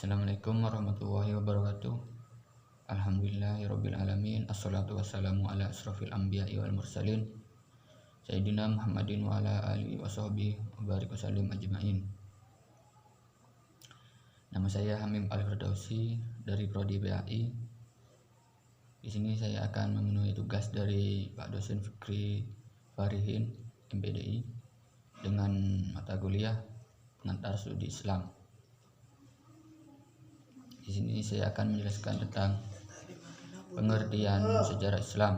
Assalamualaikum warahmatullahi wabarakatuh. Alhamdulillahirabbil alamin. Assalatu wassalamu ala asrofil anbiya'i wal mursalin Sayyidina Muhammadin wa ala alihi washabbihi wa barik wasallim ajmain. Nama saya Hamim Al-Firdausi dari Prodi BAI. Di sini saya akan memenuhi tugas dari Pak Dosen Fikri Farihin MPDI dengan mata kuliah pengantar studi Islam. Di sini saya akan menjelaskan tentang pengertian sejarah Islam.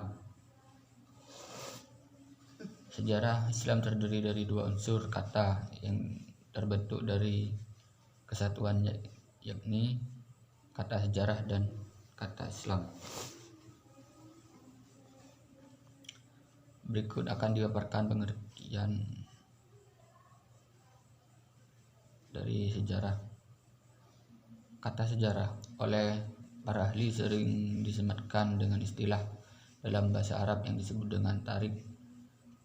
Sejarah Islam terdiri dari dua unsur kata yang terbentuk dari kesatuan, yakni kata sejarah dan kata Islam. Berikut akan dipaparkan pengertian dari sejarah. Kata sejarah oleh para ahli sering disematkan dengan istilah dalam bahasa Arab yang disebut dengan tarik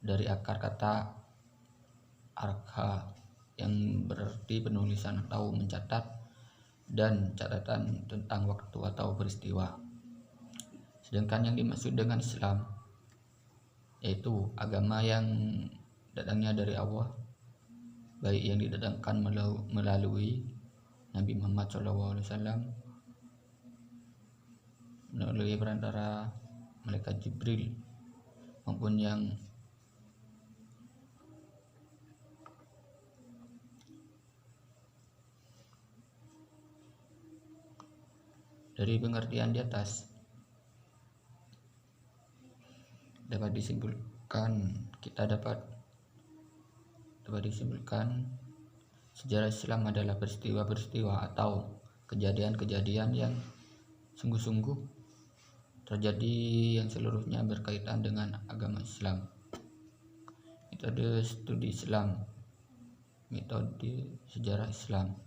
dari akar kata arkha yang berarti penulisan atau mencatat dan catatan tentang waktu atau peristiwa. Sedangkan yang dimaksud dengan Islam yaitu agama yang datangnya dari Allah, baik yang didatangkan melalui Nabi Muhammad SAW melalui perantara malaikat Jibril maupun yang dari pengertian di atas dapat disimpulkan sejarah Islam adalah peristiwa-peristiwa atau kejadian-kejadian yang sungguh-sungguh terjadi yang seluruhnya berkaitan dengan agama Islam. Metode studi Islam, metode sejarah Islam.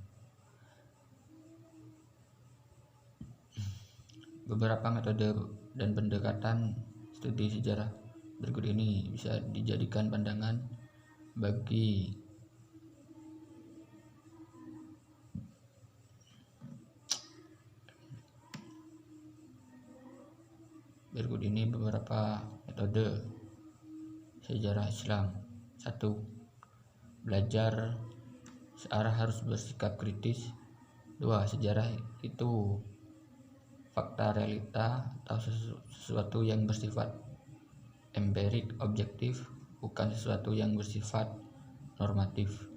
Beberapa metode dan pendekatan studi sejarah berikut ini bisa dijadikan pandangan bagi berikut ini beberapa metode sejarah Islam. 1. Belajar searah harus bersikap kritis. 2. Sejarah itu fakta realita atau sesuatu yang bersifat empirik objektif, bukan sesuatu yang bersifat normatif.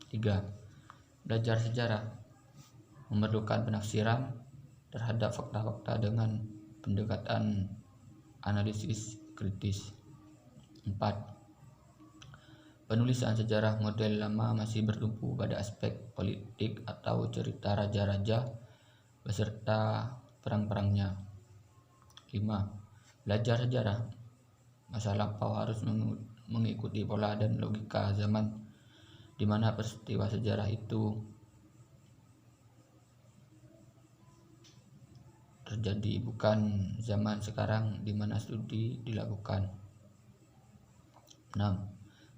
3. Belajar sejarah memerlukan penafsiran terhadap fakta-fakta dengan pendekatan analisis kritis. 4. Penulisan sejarah model lama masih bertumpu pada aspek politik atau cerita raja-raja beserta perang-perangnya. 5. Belajar sejarah masa lampau harus mengikuti pola dan logika zaman di mana peristiwa sejarah itu terjadi, bukan zaman sekarang di mana studi dilakukan. 6.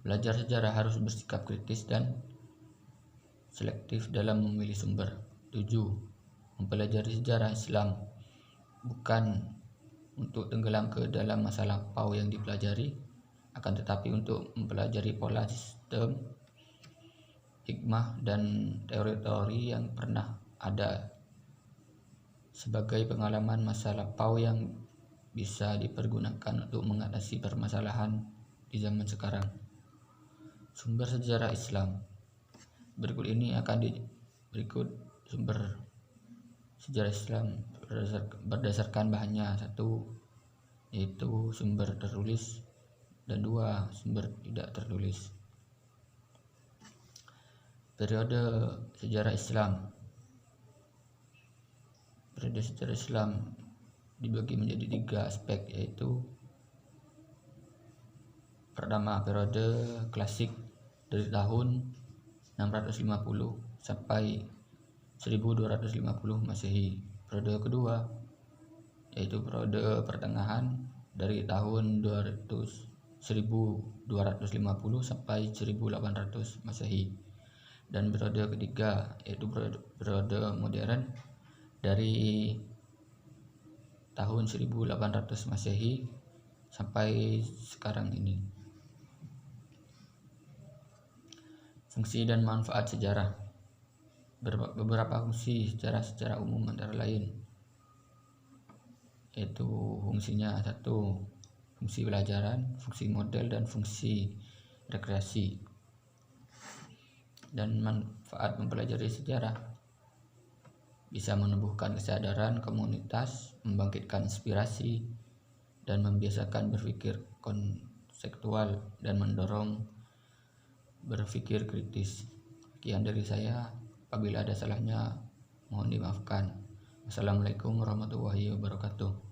Belajar sejarah harus bersikap kritis dan selektif dalam memilih sumber. 7. Mempelajari sejarah Islam bukan untuk tenggelam ke dalam masa lampau yang dipelajari, akan tetapi untuk mempelajari pola sistem, hikmah, dan teori-teori yang pernah ada sebagai pengalaman masa lampau yang bisa dipergunakan untuk mengatasi permasalahan di zaman sekarang. Sumber sejarah Islam. Berikut sumber sejarah Islam berdasarkan bahannya. 1. Yaitu sumber tertulis, dan 2. Sumber tidak tertulis. Periode sejarah Islam. Periode sejarah Islam dibagi menjadi 3 aspek, yaitu pertama, periode klasik dari tahun 650 sampai 1250 Masehi. Periode kedua yaitu periode pertengahan dari tahun 1250 sampai 1800 Masehi. Dan periode ketiga yaitu periode modern dari tahun 1800 Masehi sampai sekarang ini. Fungsi dan manfaat sejarah. Beberapa fungsi sejarah secara umum antara lain yaitu fungsinya: 1. Fungsi pelajaran, fungsi model, dan fungsi rekreasi. Dan manfaat mempelajari sejarah: bisa menumbuhkan kesadaran komunitas, membangkitkan inspirasi, dan membiasakan berpikir konseptual dan mendorong berpikir kritis. Sekian dari saya, apabila ada salahnya mohon dimaafkan. Wassalamualaikum warahmatullahi wabarakatuh.